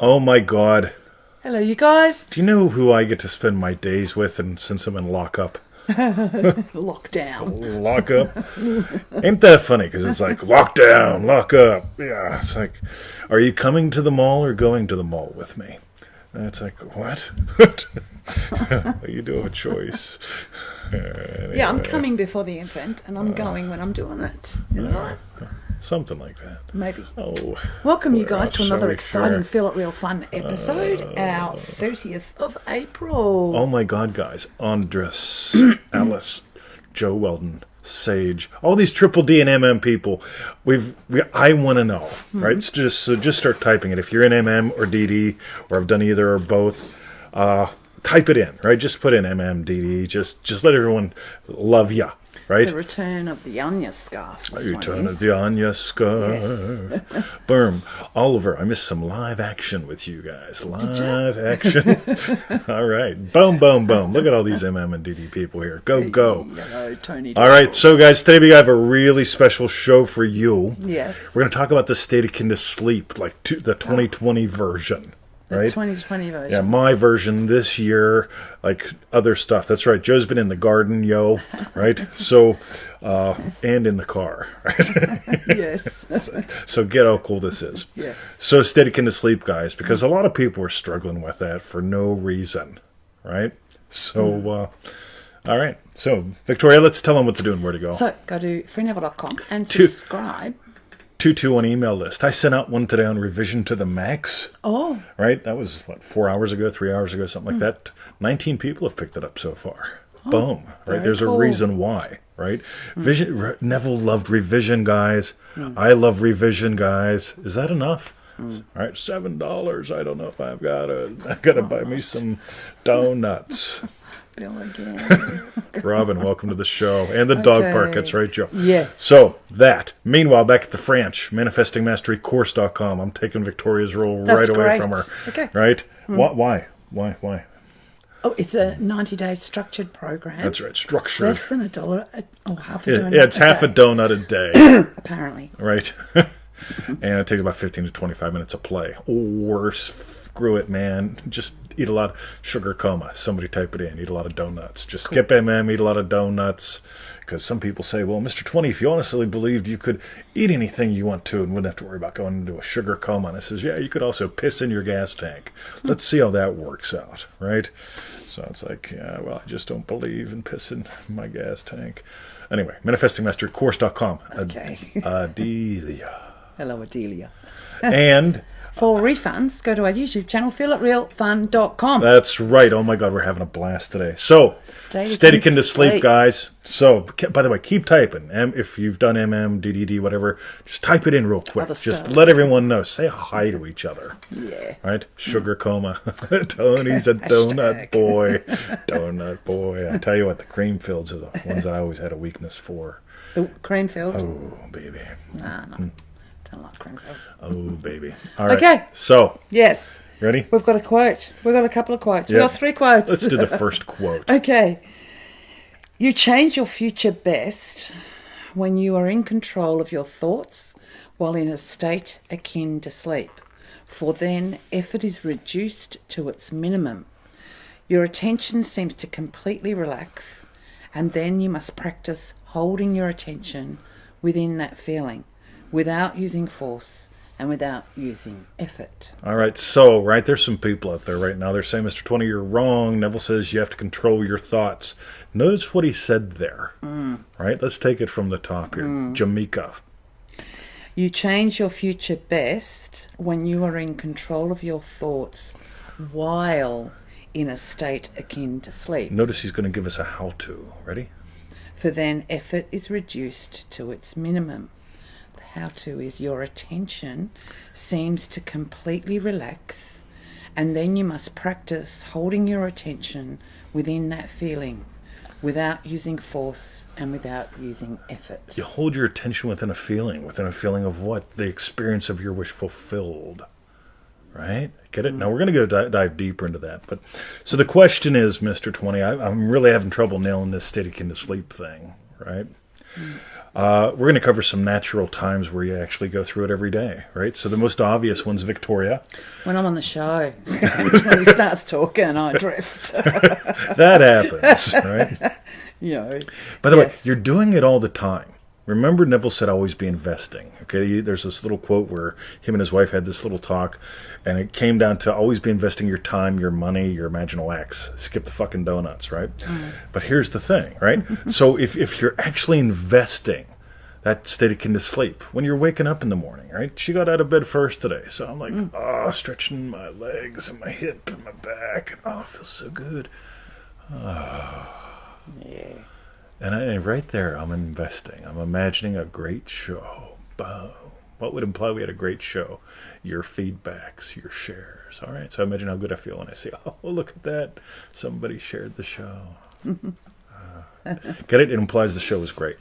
Oh my God. Hello, you guys. Do you know who I get to spend my days with and since I'm in lockup? Lockdown. Lock up. Ain't that funny? Because it's like, lock down, lock up. Yeah, it's like, are you coming to the mall or going to the mall with me? And it's like, what? You do have a choice. Anyway. Yeah, I'm coming before the event, and I'm going when I'm doing it. Isn't it? Something like that. Maybe. Oh, Welcome, you guys, to shall another we exciting share? Feel It Real Fun episode, our 30th of April. Oh my God, guys. Andres, Alice, Joe Weldon, Sage, all these triple D and MM people. I want to know, right? So just start typing it. If you're in MM or DD, or have done either or both, type it in, right? Just put in MM, DD. Just let everyone love ya, right? The return of the Anya scarf. Return of the Anya scarf. Yes. Boom. Oliver, I missed some live action with you guys. Live action. All right. Boom, boom, boom. Look at all these MM and DD people here. Go, go. Hello, Tony. All right. So, guys, today we have a really special show for you. Yes. We're going to talk about the state akin to sleep, like the 2020 version. Right? The 2020 version. Yeah, my version this year, like other stuff. That's right. Joe's been in the garden, right? So, and in the car, right? Yes. So get how cool this is. Yes. So state akin to sleep, guys, because a lot of people are struggling with that for no reason, right? So, all right. So, Victoria, let's tell them what to do and where to go. So go to freeneville.com and subscribe. 221 email list. I sent out one today on revision to the max. Oh. Right? That was, 4 hours ago, 3 hours ago, something like that. 19 people have picked it up so far. Boom. Right? There's cool. a reason why. Right? Neville loved revision, guys. I love revision, guys. Is that enough? All right, $7. I don't know if I've got to buy me some donuts. Bill again. Robin, welcome to the show. And the dog park. That's right, Joe. Yes. So, that. Meanwhile, back at the French, manifestingmasterycourse.com. I'm taking Victoria's role right away great. from her. Okay. Right? Why? Oh, it's a 90-day structured program. That's right, structured. Less than $1, half a donut. Yeah, it's half a donut a day. Apparently. Right? And it takes about 15 to 25 minutes of play. Or screw it, man. Just eat a lot of sugar coma. Somebody type it in. Eat a lot of donuts. Just skip MM, eat a lot of donuts. Because some people say, well, Mr. 20, if you honestly believed you could eat anything you want to and wouldn't have to worry about going into a sugar coma. And I says, yeah, you could also piss in your gas tank. Let's see how that works out, right? So it's like, yeah, well, I just don't believe in pissing in my gas tank. Anyway, manifestingmasterycourse.com. Okay. Adelia. Hello, Adelia. And for refunds, go to our YouTube channel, feelitrealfun.com. that's right. Oh my God, we're having a blast today. So, steady akin to sleep, guys. So, by the way, keep typing. If you've done MM, DDD, whatever, just type it in real quick. Other Just stuff. let everyone know. Say hi to each other. Yeah. Right? Sugar coma. Tony's a donut boy. Donut boy. I tell you what, the cream fields are the ones that I always had a weakness for. The Creamfield. Oh, baby. No. Don't like Creamfield. Oh, baby. All right. Okay. So, Yes. ready? We've got a quote. We've got a couple of quotes. Yeah. We've got 3 quotes. Let's do the first quote. Okay. You change your future best when you are in control of your thoughts while in a state akin to sleep, for then effort is reduced to its minimum. Your attention seems to completely relax, and then you must practice holding your attention within that feeling without using force and without using effort. All right, so, right, there's some people out there right now. They're saying, Mr. 20, you're wrong. Neville says you have to control your thoughts. Notice what he said there. Right? Let's take it from the top here. Jamaica. You change your future best when you are in control of your thoughts while in a state akin to sleep. Notice he's going to give us a how-to. Ready? For then effort is reduced to its minimum. The how-to is your attention seems to completely relax, and then you must practice holding your attention within that feeling without using force and without using effort. You hold your attention within a feeling of what? The experience of your wish fulfilled. Right? Get it? Now we're going to go dive deeper into that. But so the question is, Mr. 20, I'm really having trouble nailing this state akin to sleep thing, right? We're going to cover some natural times where you actually go through it every day, right? So the most obvious one's Victoria. When I'm on the show, when he starts talking, I drift. That happens, right? You know. By the way, you're doing it all the time. Remember, Neville said always be investing. Okay, there's this little quote where him and his wife had this little talk, and it came down to always be investing your time, your money, your imaginal acts. Skip the fucking donuts, right? But here's the thing, right? So if you're actually investing that state akin to sleep, when you're waking up in the morning, right? She got out of bed first today, so I'm like, stretching my legs and my hip and my back, and it feels so good. Yeah. And right there, I'm investing. I'm imagining a great show. Boom. What would imply we had a great show? Your feedbacks, your shares. All right, so imagine how good I feel when I say, oh, look at that. Somebody shared the show. Get it? It implies the show was great.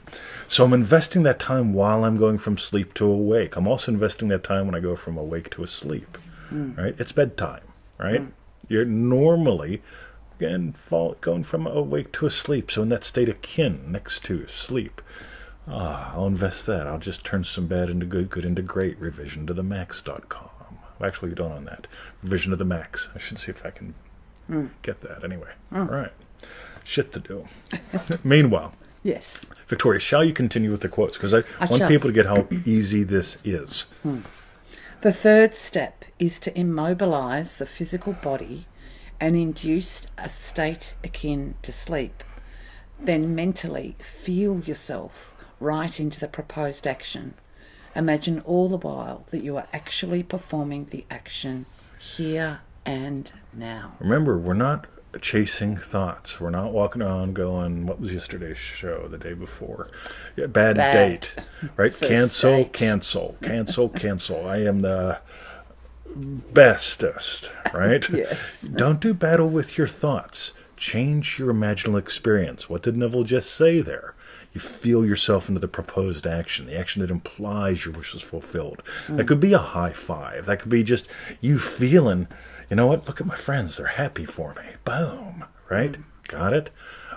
So I'm investing that time while I'm going from sleep to awake. I'm also investing that time when I go from awake to asleep. Right? It's bedtime, right? You're normally... Again, going from awake to asleep. So in that state akin next to sleep, I'll invest that. I'll just turn some bad into good, good into great. Revision to the max.com. Actually, you don't own that. Revision to the max. I should see if I can get that anyway. All right. Shit to do. Meanwhile, Yes. Victoria, shall you continue with the quotes? Because I want shall. people to get how easy this is. The third step is to immobilize the physical body and induce a state akin to sleep. Then mentally feel yourself right into the proposed action. Imagine all the while that you are actually performing the action here and now. Remember, we're not chasing thoughts. We're not walking around going, what was yesterday's show, the day before? Yeah, bad date, right? Cancel, date. cancel. I am the bestest, right? Yes. Don't do battle with your thoughts. Change your imaginal experience. What did Neville just say there? You feel yourself into the proposed action, the action that implies your wish is fulfilled. That could be a high five. That could be just you feeling, you know what, look at my friends. They're happy for me. Boom, right? Got it?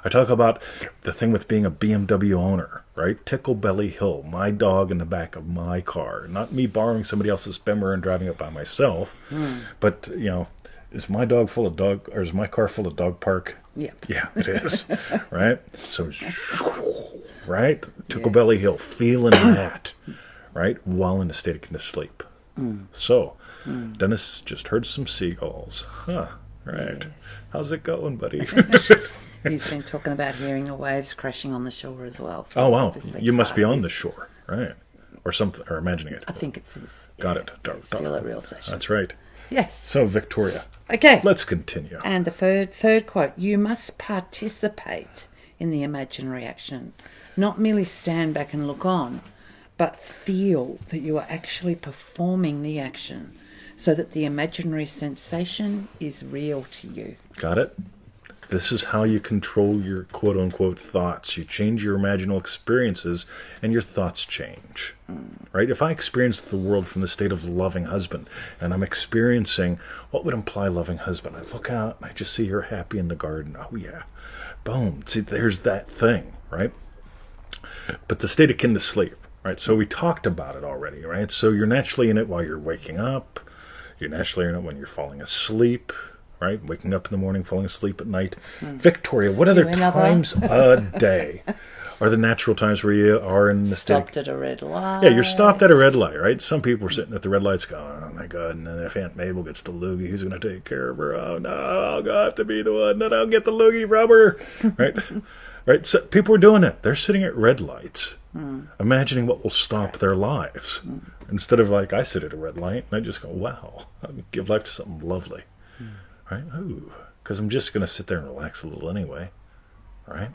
I talk about the thing with being a BMW owner, right? Tickle Belly Hill, my dog in the back of my car. Not me borrowing somebody else's Bimmer and driving it by myself. But, you know, is my dog full of dog, or is my car full of dog park? Yep. Yeah, it is, right? So, right? Tickle Belly Hill, feeling that, right? While in a state of sleep. So, Dennis just heard some seagulls. Huh, right. Yes. How's it going, buddy? He's been talking about hearing the waves crashing on the shore as well. So Oh, it's wow. obviously You must part be of on his- the shore, right? Or something, or imagining it. I think it's his. Got it. His Feel It Real session. That's right. Yes. So, Victoria, Okay. let's continue. And the third quote, you must participate in the imaginary action, not merely stand back and look on, but feel that you are actually performing the action so that the imaginary sensation is real to you. Got it? This is how you control your quote-unquote thoughts. You change your imaginal experiences, and your thoughts change. Right? If I experience the world from the state of loving husband, and I'm experiencing what would imply loving husband, I look out and I just see her happy in the garden. Oh, yeah. Boom. See, there's that thing, right? But the state akin to sleep, right? So we talked about it already, right? So you're naturally in it while you're waking up. You're naturally in it when you're falling asleep. Right? Waking up in the morning, falling asleep at night. Victoria, what other times a day are the natural times where you are in the state? Stopped at a red light. Yeah, you're stopped at a red light, right? Some people are sitting at the red lights going, oh my God, and then if Aunt Mabel gets the loogie, who's going to take care of her? Oh no, I'll have to be the one that I'll get the loogie from her. Right? Right? So people are doing it. They're sitting at red lights, imagining what will stop their lives. Instead of like, I sit at a red light and I just go, wow, I'll give life to something lovely. Right? Ooh, because I'm just going to sit there and relax a little anyway. Right?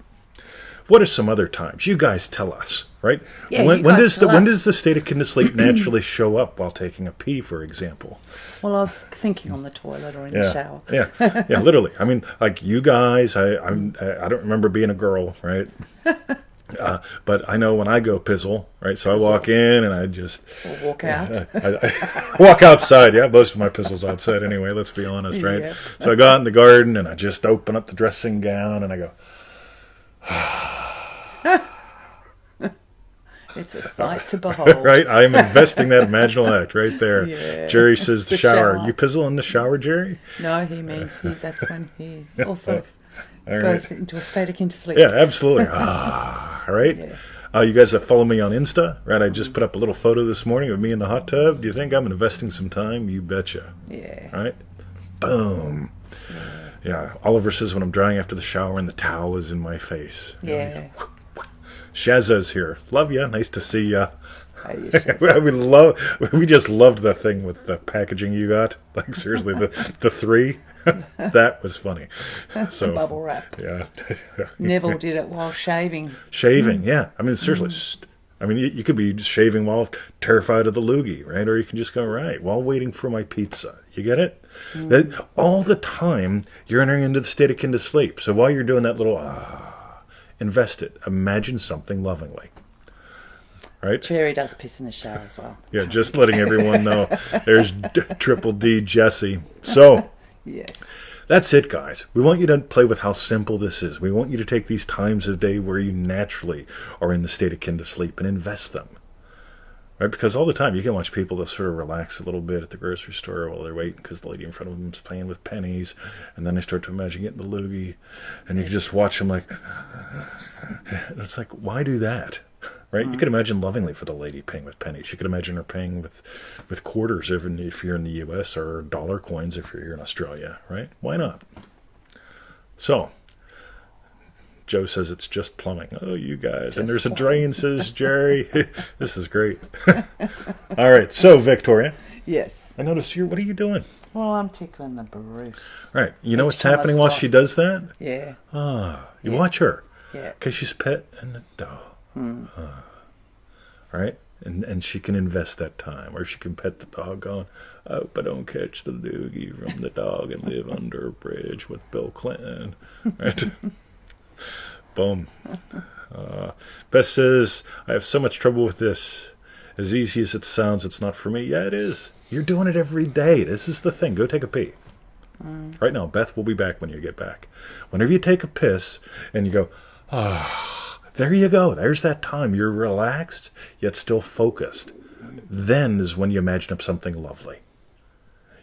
What are some other times? You guys tell us, right? Yeah, when you guys tell us. does the state of akin to sleep naturally show up while taking a pee, for example? Well, I was thinking on the toilet or in the shower. Yeah, literally. I mean, like you guys, I don't remember being a girl, right? But I know when I go pizzle, right? So I walk in and I just Or walk out. I walk outside. Yeah, most of my pizzle's outside anyway. Let's be honest, right? Yeah. So I go out in the garden and I just open up the dressing gown and I go, It's a sight to behold. Right? I'm investing that imaginal act right there. Yeah. Jerry says the shower. shower. You pizzle in the shower, Jerry? No, he means that's when he also All goes right. into a state akin to sleep. Yeah, absolutely. All right. Yeah. You guys that follow me on Insta, right? I just put up a little photo this morning of me in the hot tub. Do you think I'm investing some time? You betcha. Yeah. All right? Boom. Yeah. Oliver says when I'm drying after the shower and the towel is in my face. Yeah. Shazza's here. Love ya. Nice to see ya. Oh, you should. We just loved the thing with the packaging you got. Like seriously, the three. That was funny. So Bubble wrap. yeah. Neville did it while shaving. Shaving, yeah. I mean, seriously. I mean, you could be shaving while terrified of the loogie, right? Or you can just go, right, while waiting for my pizza. You get it? That, all the time, you're entering into the state akin to sleep. So while you're doing that little, invest it. Imagine something lovingly. Right? Jerry does piss in the shower as well. Yeah, just letting everyone know. There's Triple D Jesse. So, Yes. that's it, guys. We want you to play with how simple this is. We want you to take these times of day where you naturally are in the state akin to sleep and invest them. Right? Because all the time you can watch people that sort of relax a little bit at the grocery store while they're waiting because the lady in front of them is playing with pennies, and then they start to imagine getting the loogie, and you can just watch them like, and it's like, why do that? Right? You could imagine lovingly for the lady paying with pennies. You could imagine her paying with quarters if you're in the U.S. or dollar coins if you're here in Australia. Right? Why not? So, Joe says it's just plumbing. Oh, you guys. And there's a drain, says Jerry. This is great. All right. So, Victoria, Yes. I noticed what are you doing? Well, I'm tickling the Bruce. Right. You know what's time I happening while stop. she does that? Yeah. You watch her. Yeah. Because she's pet and the dog. Right? And she can invest that time. Or she can pet the dog going, I hope I don't catch the doogie from the dog and live under a bridge with Bill Clinton. Right? Boom. Beth says, I have so much trouble with this. As easy as it sounds, it's not for me. Yeah, it is. You're doing it every day. This is the thing. Go take a pee. Right now, Beth will be back when you get back. Whenever you take a piss and you go, there you go. There's that time. You're relaxed, yet still focused. Then is when you imagine up something lovely.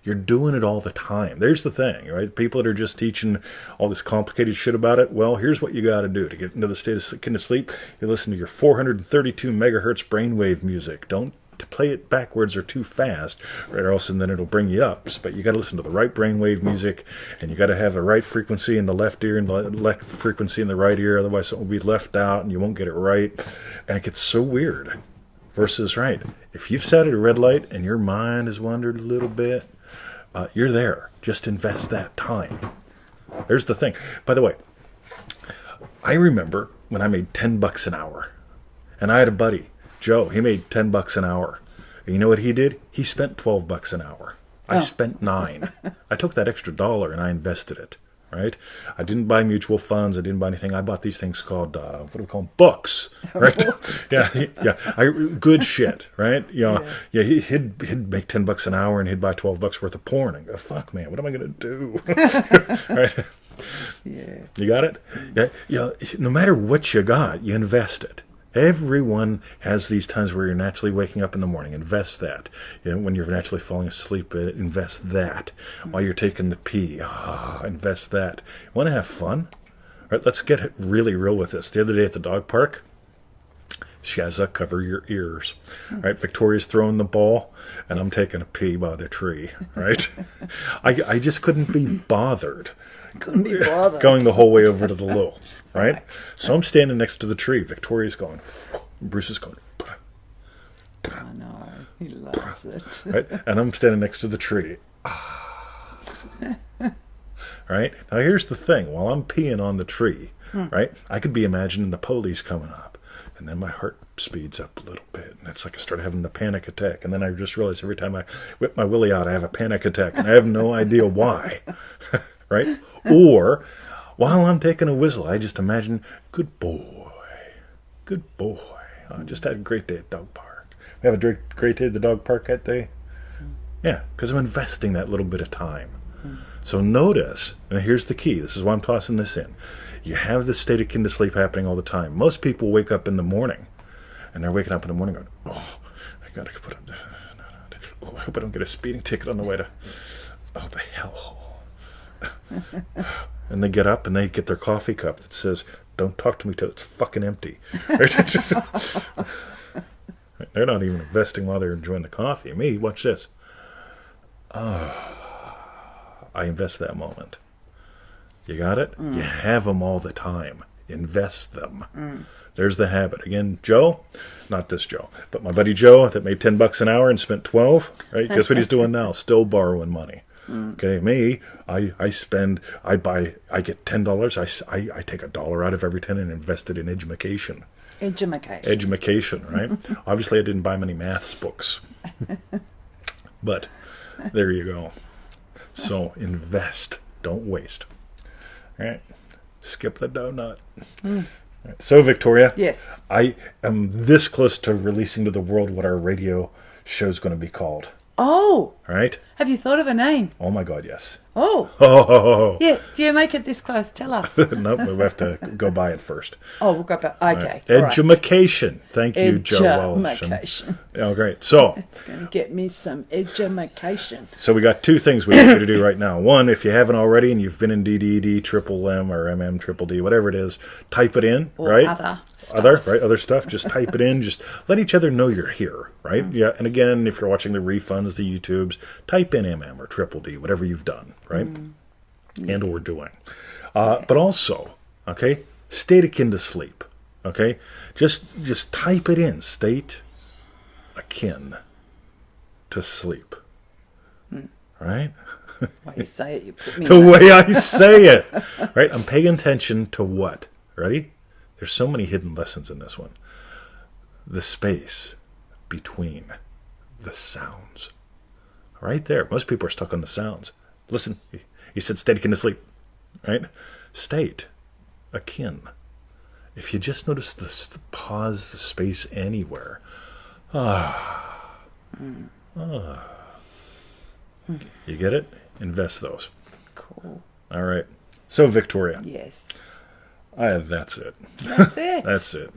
You're doing it all the time. There's the thing, right? People that are just teaching all this complicated shit about it, well, here's what you got to do to get into the state of akin to sleep. You listen to your 432 megahertz brainwave music. Don't play it backwards or too fast, or else and then it'll bring you up. But you got to listen to the right brainwave music, and you got to have the right frequency in the left ear and the left frequency in the right ear. Otherwise, it will be left out, and you won't get it right. And it gets so weird. Versus, right, if you've sat at a red light and your mind has wandered a little bit, you're there. Just invest that time. There's the thing. By the way, I remember when I made $10 an hour, and I had a buddy, Joe. He made $10 an hour. And you know what he did? He spent $12 an hour. I spent $9. I took that extra $1 and I invested it. Right? I didn't buy mutual funds. I didn't buy anything. I bought these things called what do we call them? Books. Right? Yeah. Good shit. Right? Yeah. He'd make $10 an hour and he'd buy $12 worth of porn and go, fuck, man, what am I gonna do? Right? Yeah. You got it? Yeah. No matter what you got, you invest it. Everyone has these times where you're naturally waking up in the morning. Invest that. When you're naturally falling asleep, invest that. While you're taking the pee, invest that. You want to have fun? All right, let's get really real with this. The other day at the dog park, Shazza, cover your ears. Right, Victoria's throwing the ball, and I'm taking a pee by the tree. Right, I just couldn't be bothered. Going the whole way over to the loo. Right? So I'm standing next to the tree. Victoria's going. Bruce is going. I know. He loves it. Right? And I'm standing next to the tree. Right? Now here's the thing. While I'm peeing on the tree, right, I could be imagining the police coming up. And then my heart speeds up a little bit. And it's like I start having a panic attack. And then I just realize every time I whip my willy out, I have a panic attack. And I have no idea why. Right? Or, while I'm taking a whistle, I just imagine, good boy. I just had a great day at the dog park. We have a great day at the dog park that day? Yeah, because I'm investing that little bit of time. So notice, and here's the key. This is why I'm tossing this in. You have this state akin to sleep happening all the time. Most people wake up in the morning And they're waking up in the morning going, oh, I got to put up this. Oh, I hope I don't get a speeding ticket on the way to... Oh, the hell. And they get up and they get their coffee cup that says, don't talk to me till it's fucking empty. They're not even investing while they're enjoying the coffee. Me, watch this. I invest that moment. You got it? You have them all the time. Invest them. There's the habit. Again, Joe, not this Joe, but my buddy Joe that made $10 an hour and spent 12, right? Guess what he's doing now? Still borrowing money. Okay, me, I get $10. I take $1 out of every 10 and invest it in education. Education, right? Obviously, I didn't buy many maths books, but there you go. So invest, don't waste. All right, skip the donut. Right. So Victoria, yes, I am this close to releasing to the world what our radio show is going to be called. Oh, all right. Have you thought of a name? Oh my God, yes. Oh. Yeah, do you make it this close? Tell us. Nope, we have to go buy it first. Oh, we'll go back. Okay. Right. Edumacation. Thank you, Joe Welsh. Edumacation. Oh, great. So, it's going to get me some edumacation. So we got two things we want you to do right now. One, if you haven't already and you've been in DDD, triple M, or MM, triple D, whatever it is, type it in, or right? Other stuff. Just type it in. Just let each other know you're here, right? Yeah. And again, if you're watching the refunds, the YouTubes, type in MM or triple D, whatever you've done, right? And or doing. But also, okay, state akin to sleep. Okay? Just type it in. State akin to sleep. Right? The way you say it, you put me the way I say it. Right? I'm paying attention to what? Ready? There's so many hidden lessons in this one. The space between the sounds. Right there. Most people are stuck on the sounds. Listen, you said state akin to sleep. Right? State akin. If you just notice the pause, the space anywhere. You get it? Invest those. Cool. All right. So, Victoria. Yes. That's it. That's it. That's it.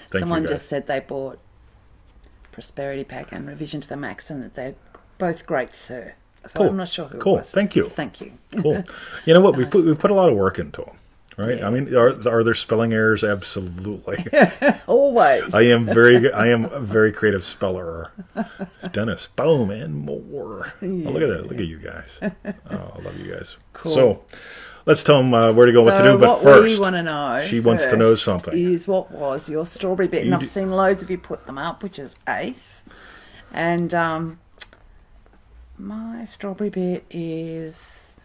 Thank Someone you guys. just said they bought Prosperity Pack and Revision to the Max and that they're both great, sir. So Cool. I'm not sure who Cool. it was. Thank you. Thank you. Cool. You know what? Nice. We put a lot of work into them, right? Yeah. I mean, are there spelling errors? Absolutely. Always. I am a very creative speller. Dennis, boom, and more. Yeah. Oh, look at that. Look at you guys. Oh, I love you guys. Cool. So, let's tell them where to go, what to do. But what first, we want to know she wants to know something. Is what was your strawberry bet? And I've seen loads of you put them up, which is ace. And my strawberry bet is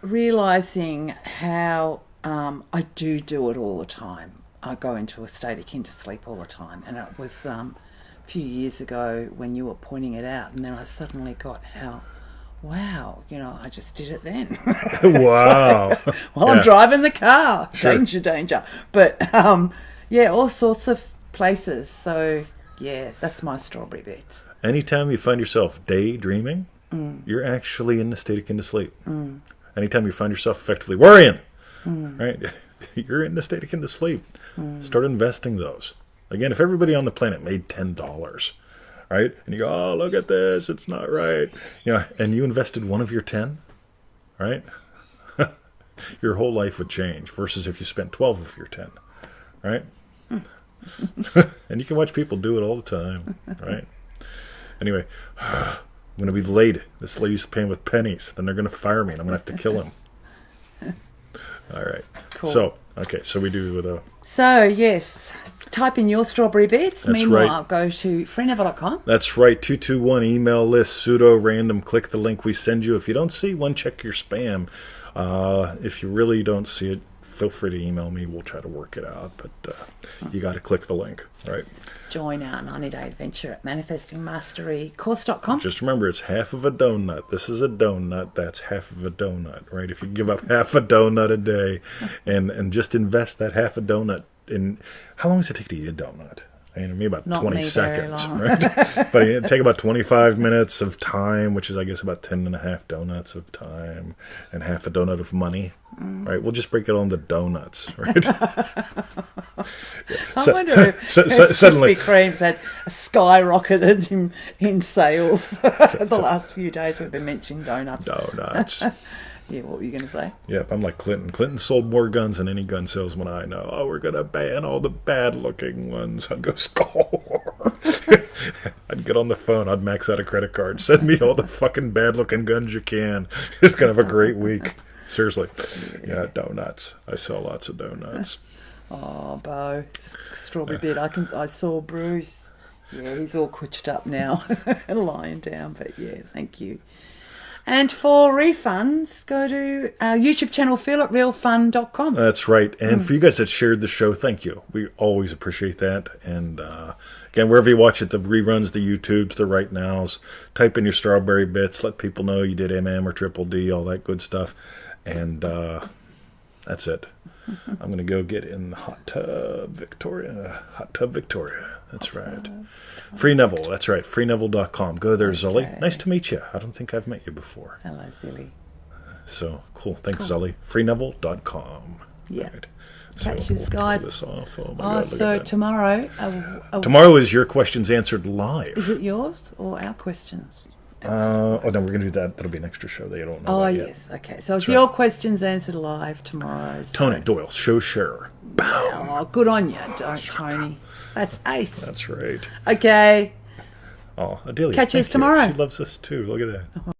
realising how I do it all the time. I go into a state akin to sleep all the time. And it was a few years ago when you were pointing it out, and then I suddenly got how, wow, I just did it then. Wow. While I'm driving the car. Sure. Danger. But, all sorts of places. So, yeah, that's my strawberry bet. Anytime you find yourself daydreaming, you're actually in the state akin to sleep. Anytime you find yourself effectively worrying, right, you're in the state akin to sleep. Start investing those. Again, if everybody on the planet made $10, right, and you go, oh, look at this, it's not right, and you invested one of your 10, right, your whole life would change versus if you spent 12 of your 10, right? And you can watch people do it all the time, right? Anyway, I'm going to be late. This lady's paying with pennies. Then they're going to fire me, and I'm going to have to kill him. All right. Cool. So, okay, so we do with a... So, yes, type in your strawberry bets. That's Meanwhile, right. go to freeneville.com. That's right, 221 email list, pseudo random. Click the link we send you. If you don't see one, check your spam. If you really don't see it, feel free to email me. We'll try to work it out. But you got to click the link, right? Join our 90-day adventure at manifestingmasterycourse.com. Just remember, it's half of a donut. This is a donut. That's half of a donut, right? If you give up half a donut a day and just invest that half a donut in... How long does it take to eat a donut? And me about Not 20 me very seconds, long. right? But it take about 25 minutes of time, which is, I guess, about 10 and a half donuts of time and half a donut of money, right? We'll just break it on the donuts, right? I wonder if Suddenly, Krispy Kreme's had skyrocketed in sales the last few days we've been mentioning donuts. donuts. Yeah, what were you going to say? Yep, I'm like Clinton. Clinton sold more guns than any gun salesman I know. Oh, we're going to ban all the bad-looking ones. I'd go score. I'd get on the phone. I'd max out a credit card. Send me all the fucking bad-looking guns you can. It's going to have a great week. Seriously. Yeah, donuts. I sell lots of donuts. Oh, Bo, strawberry bit. I saw Bruce. Yeah, he's all quitched up now and lying down. But yeah, thank you. And for refunds, go to our YouTube channel, feeitrealfun.com. That's right. And for you guys that shared the show, thank you. We always appreciate that. And again, wherever you watch it, the reruns, the YouTubes, the right nows, type in your strawberry bits. Let people know you did MM or Triple D, all that good stuff. And that's it. I'm going to go get in the hot tub, Victoria. Hot tub, Victoria. That's right. Free Neville. That's right. FreeNeville.com. Go there, Zully. Nice to meet you. I don't think I've met you before. Hello, Zilly. So, cool. Thanks, Zully. FreeNeville.com. Yeah. Right. Catch So us, guys. pull this off. Oh, my Oh, God, look so at that. tomorrow... Tomorrow is your questions answered live. Is it yours or our questions? Oh, no, we're going to do that. That'll be an extra show that you don't know Oh, about yet. yes. Okay. So it's your questions answered live tomorrow. So. Tony Doyle, show sharer. Bow. Oh, good on you, Tony. That's ace. That's right. Okay. Oh, Adelia. Catch us thank you. tomorrow. She loves us too. Look at that.